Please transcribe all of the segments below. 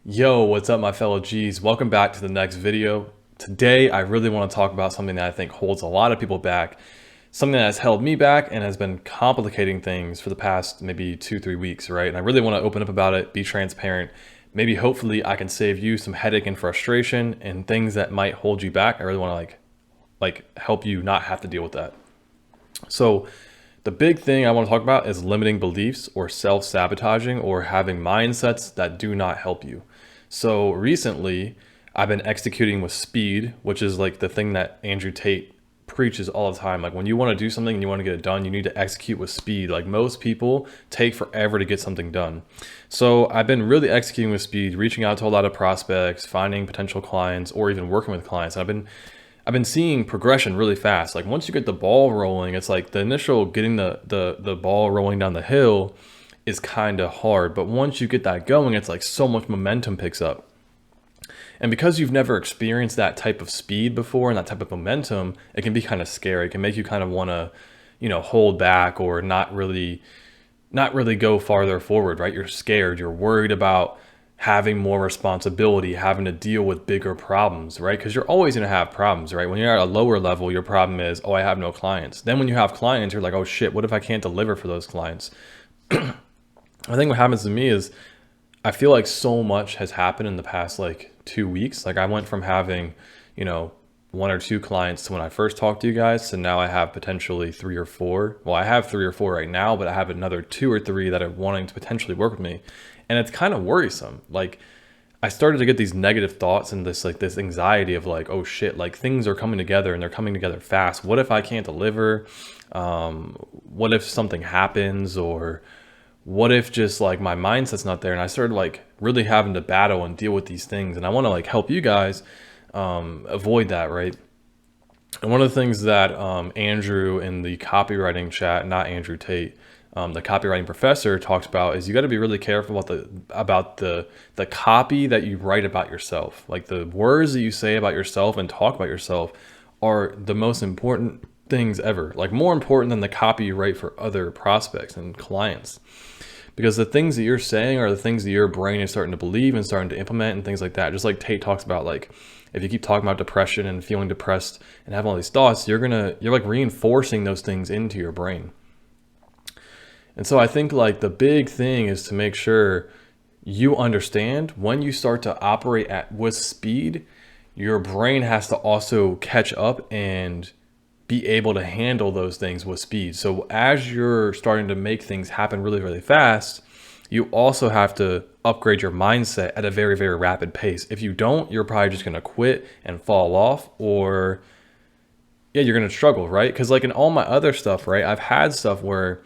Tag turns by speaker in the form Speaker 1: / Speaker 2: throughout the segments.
Speaker 1: Yo, what's up my fellow G's? Welcome back to the next video. Today, I really want to talk about something that I think holds a lot of people back, something that has held me back and has been complicating things for the past maybe 2-3 weeks, right? And I really want to open up about it, be transparent. Maybe hopefully I can save you some headache and frustration and things that might hold you back. I really want to help you not have to deal with that. So the big thing I want to talk about is limiting beliefs or self-sabotaging or having mindsets that do not help you. So recently I've been executing with speed, which is like the thing that Andrew Tate preaches all the time. Like when you want to do something and you want to get it done, you need to execute with speed. Like most people take forever to get something done. So I've been really executing with speed, reaching out to a lot of prospects, finding potential clients, or even working with clients. I've been seeing progression really fast. Like once you get the ball rolling, it's like the initial getting the ball rolling down the hill is kind of hard. But once you get that going, it's like so much momentum picks up. And because you've never experienced that type of speed before and that type of momentum, it can be kind of scary. It can make you kind of want to, hold back or not really go farther forward, right? You're scared. You're worried about having more responsibility, having to deal with bigger problems, right? Because you're always going to have problems, right? When you're at a lower level, your problem is, oh, I have no clients. Then when you have clients, you're like, oh shit, what if I can't deliver for those clients? I think what happens to me is I feel like so much has happened in the past like 2 weeks. Like I went from having, one or two clients to when I first talked to you guys to now I have potentially 3 or 4. Well, I have 3 or 4 right now, but I have another 2 or 3 that are wanting to potentially work with me. And it's kind of worrisome. Like I started to get these negative thoughts and this anxiety of like, oh shit, like things are coming together and they're coming together fast. What if I can't deliver? What if something happens? Or what if just like my mindset's not there? And I started like really having to battle and deal with these things. And I want to like help you guys avoid that, right? And one of the things that Andrew in the copywriting chat, not Andrew Tate, the copywriting professor talks about is you got to be really careful about the copy that you write about yourself. Like the words that you say about yourself and talk about yourself are the most important things ever. Like more important than the copy you write for other prospects and clients. Because the things that you're saying are the things that your brain is starting to believe and starting to implement and things like that. Just like Tate talks about, like if you keep talking about depression and feeling depressed and having all these thoughts, you're like reinforcing those things into your brain. And so I think like the big thing is to make sure you understand when you start to operate with speed, your brain has to also catch up and be able to handle those things with speed. So as you're starting to make things happen really, really fast, you also have to upgrade your mindset at a very, very rapid pace. If you don't, you're probably just going to quit and fall off, or yeah, you're going to struggle, right? Because like in all my other stuff, right, I've had stuff where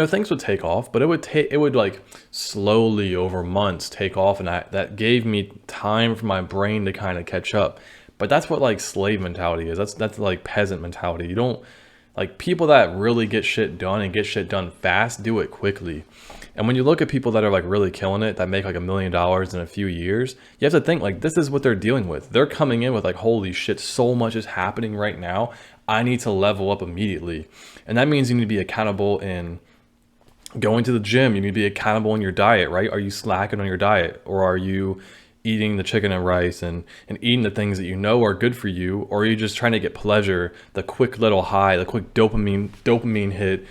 Speaker 1: things would take off, but it would like slowly over months take off, and that gave me time for my brain to kind of catch up. But that's what like slave mentality is. That's like peasant mentality. You don't like people that really get shit done and get shit done fast do it quickly. And when you look at people that are like really killing it, that make like $1 million in a few years, you have to think like this is what they're dealing with. They're coming in with like, holy shit, so much is happening right now. I need to level up immediately. And that means you need to be accountable in going to the gym. You need to be accountable in your diet, right? Are you slacking on your diet, or are you eating the chicken and rice and eating the things that you know are good for you? Or are you just trying to get pleasure, the quick little high, the quick dopamine hit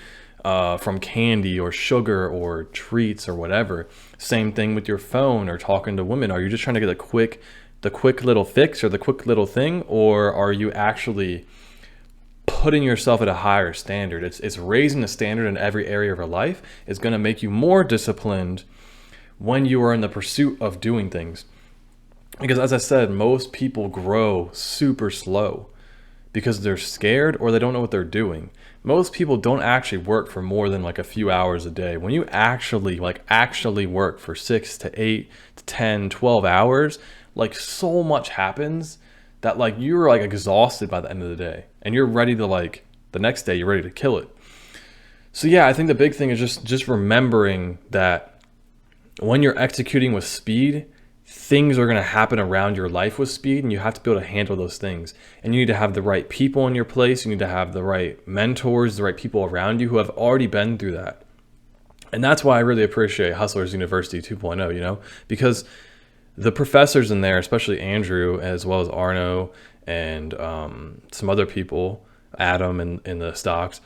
Speaker 1: from candy or sugar or treats or whatever? Same thing with your phone or talking to women. Are you just trying to get the quick little fix or the quick little thing? Or are you actually putting yourself at a higher standard? It's raising the standard in every area of your life. It's going to make you more disciplined when you are in the pursuit of doing things. Because as I said, most people grow super slow because they're scared or they don't know what they're doing. Most people don't actually work for more than like a few hours a day. When you actually work for 6 to 8 to 10, 12 hours, like so much happens that like you're like exhausted by the end of the day and you're ready to like the next day, you're ready to kill it. So yeah, I think the big thing is just remembering that when you're executing with speed, things are going to happen around your life with speed, and you have to be able to handle those things. And you need to have the right people in your place. You need to have the right mentors, the right people around you who have already been through that. And that's why I really appreciate Hustlers University 2.0, because the professors in there, especially Andrew, as well as Arno and some other people, Adam in the stocks,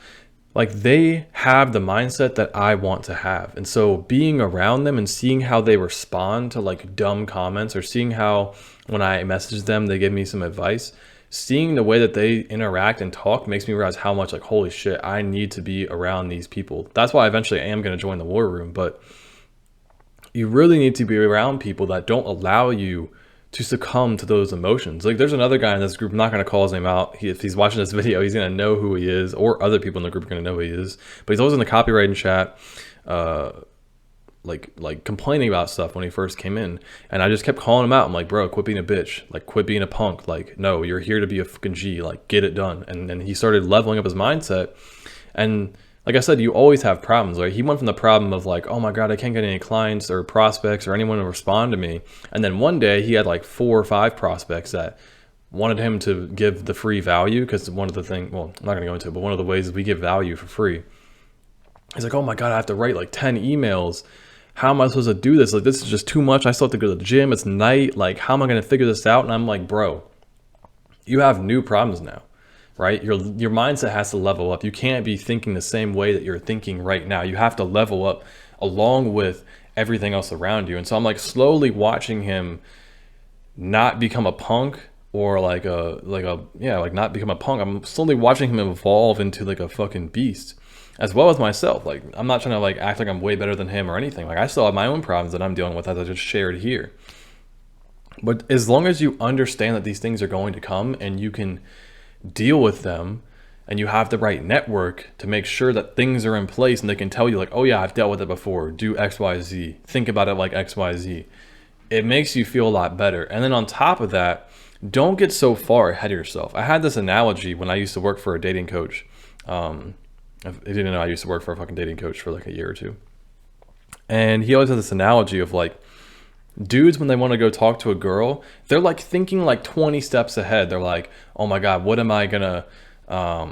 Speaker 1: like they have the mindset that I want to have. And so being around them and seeing how they respond to like dumb comments, or seeing how when I message them, they give me some advice, seeing the way that they interact and talk makes me realize how much like, holy shit, I need to be around these people. That's why eventually I am going to join the war room. But you really need to be around people that don't allow you to succumb to those emotions. Like there's another guy in this group, I'm not going to call his name out. If he's watching this video, he's going to know who he is, or other people in the group are going to know who he is. But he's always in the copywriting chat, like complaining about stuff when he first came in. And I just kept calling him out. I'm like, bro, quit being a bitch. Like quit being a punk. Like, no, you're here to be a fucking G. Like get it done. And he started leveling up his mindset. And like I said, you always have problems, right? He went from the problem of like, oh my God, I can't get any clients or prospects or anyone to respond to me. And then one day he had like 4 or 5 prospects that wanted him to give the free value, because one of the things, well, I'm not gonna go into it, but one of the ways is we give value for free. He's like, oh my God, I have to write like 10 emails. How am I supposed to do this? Like, this is just too much. I still have to go to the gym. It's night. Like, how am I gonna figure this out? And I'm like, bro, you have new problems now. Right? Your mindset has to level up. You can't be thinking the same way that you're thinking right now. You have to level up along with everything else around you. And so I'm like slowly watching him not become a punk, or like not become a punk. I'm slowly watching him evolve into like a fucking beast, as well as myself. Like I'm not trying to like act like I'm way better than him or anything. Like I still have my own problems that I'm dealing with, as I just shared here. But as long as you understand that these things are going to come and you can deal with them, and you have the right network to make sure that things are in place, and they can tell you like, oh yeah, I've dealt with it before, do XYZ, think about it like XYZ, it makes you feel a lot better. And then on top of that, don't get so far ahead of yourself. I had this analogy when I used to work for a dating coach. If you didn't know, I used to work for a fucking dating coach for like a year or two, and he always had this analogy of like, dudes, when they want to go talk to a girl, they're like thinking like 20 steps ahead. They're like, oh my God, what am I gonna, how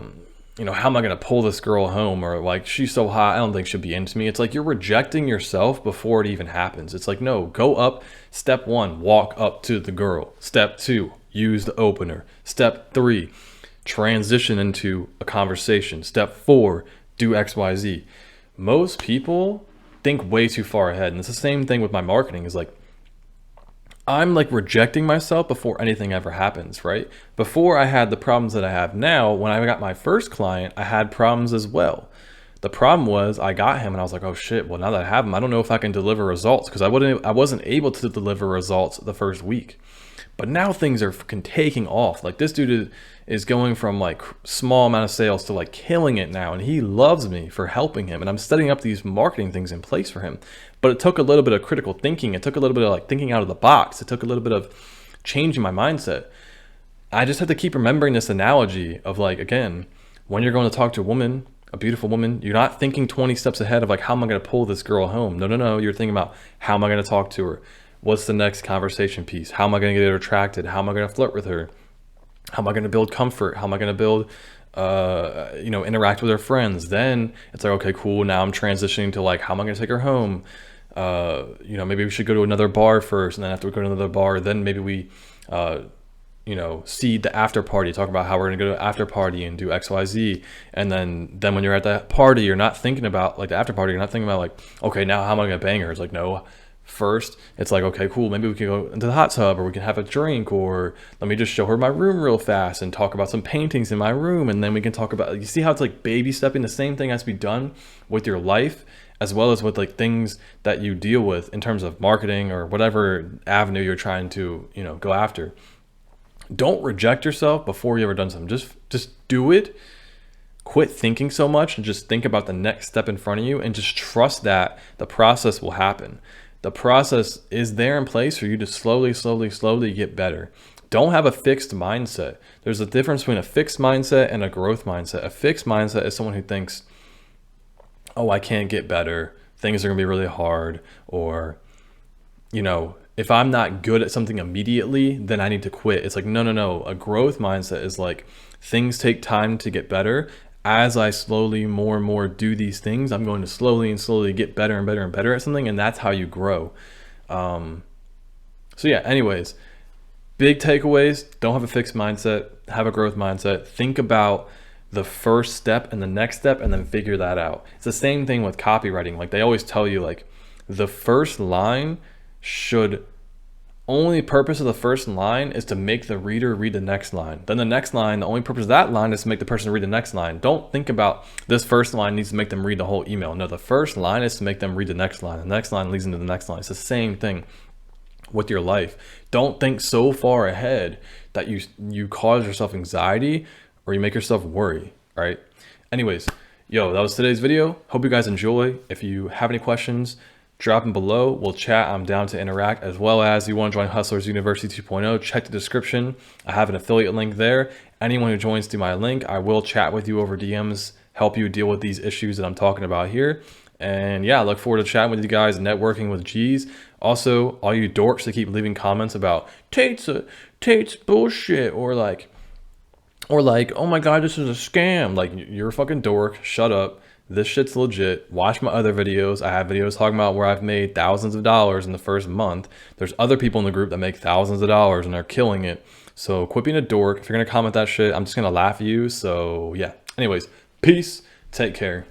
Speaker 1: am I gonna pull this girl home? Or like, she's so hot, I don't think she'll be into me. It's like you're rejecting yourself before it even happens. It's like, no, go up. Step 1, walk up to the girl. Step 2, use the opener. Step 3, transition into a conversation. Step 4, do XYZ. Most people think way too far ahead. And it's the same thing with my marketing. Is like, I'm like rejecting myself before anything ever happens, right? Before I had the problems that I have now, when I got my first client, I had problems as well. The problem was I got him and I was like, oh shit, well now that I have him, I don't know if I can deliver results, because I wasn't able to deliver results the first week. But now things are fucking taking off. Like this dude is going from like small amount of sales to like killing it now. And he loves me for helping him. And I'm setting up these marketing things in place for him. But it took a little bit of critical thinking. It took a little bit of like thinking out of the box. It took a little bit of changing my mindset. I just have to keep remembering this analogy of like, again, when you're going to talk to a woman, a beautiful woman, you're not thinking 20 steps ahead of like, how am I going to pull this girl home? No. You're thinking about, how am I going to talk to her? What's the next conversation piece? How am I going to get her attracted? How am I going to flirt with her? How am I going to build comfort? How am I going to build, interact with her friends? Then it's like, okay, cool. Now I'm transitioning to like, how am I going to take her home? Maybe we should go to another bar first, and then after we go to another bar, then maybe we, seed the after party, talk about how we're going to go to the after party and do XYZ. And then when you're at that party, you're not thinking about like the after party. You're not thinking about like, okay, now how am I going to bang her? It's like, no. First, it's like, okay, cool, maybe we can go into the hot tub, or we can have a drink, or let me just show her my room real fast and talk about some paintings in my room. And then we can talk about, you see how it's like baby stepping? The same thing has to be done with your life, as well as with like things that you deal with in terms of marketing or whatever avenue you're trying to, go after. Don't reject yourself before you ever done something. Just do it. Quit thinking so much and just think about the next step in front of you, and just trust that the process will happen. The process is there in place for you to slowly get better. Don't have a fixed mindset. There's a difference between a fixed mindset and a growth mindset. A fixed mindset is someone who thinks, oh, I can't get better. Things are going to be really hard. Or, if I'm not good at something immediately, then I need to quit. It's like, no. A growth mindset is like, things take time to get better. as I slowly more and more do these things, I'm going to slowly and slowly get better and better and better at something. And that's how you grow. So yeah, anyways, big takeaways: don't have a fixed mindset, have a growth mindset. Think about the first step and the next step and then figure that out. It's the same thing with copywriting. Like they always tell you, like the first line should, only purpose of the first line is to make the reader read the next line. Then the next line, the only purpose of that line is to make the person read the next line. Don't think about this first line needs to make them read the whole email. No, the first line is to make them read the next line. The next line leads into the next line. It's the same thing with your life. Don't think so far ahead that you cause yourself anxiety or you make yourself worry, right? Anyways, yo, that was today's video. Hope you guys enjoy. If you have any questions, drop them below. We'll chat. I'm down to interact, as well as you want to join Hustlers University 2.0, check the description. I have an affiliate link there. Anyone who joins through my link, I will chat with you over DMs, help you deal with these issues that I'm talking about here. And yeah, I look forward to chatting with you guys, networking with G's. Also, all you dorks that keep leaving comments about Tate's bullshit, or like, oh my God, this is a scam. Like, you're a fucking dork. Shut up. This shit's legit. Watch my other videos. I have videos talking about where I've made thousands of dollars in the first month. There's other people in the group that make thousands of dollars and they're killing it. So quit being a dork. If you're going to comment that shit, I'm just going to laugh at you. So yeah. Anyways, peace. Take care.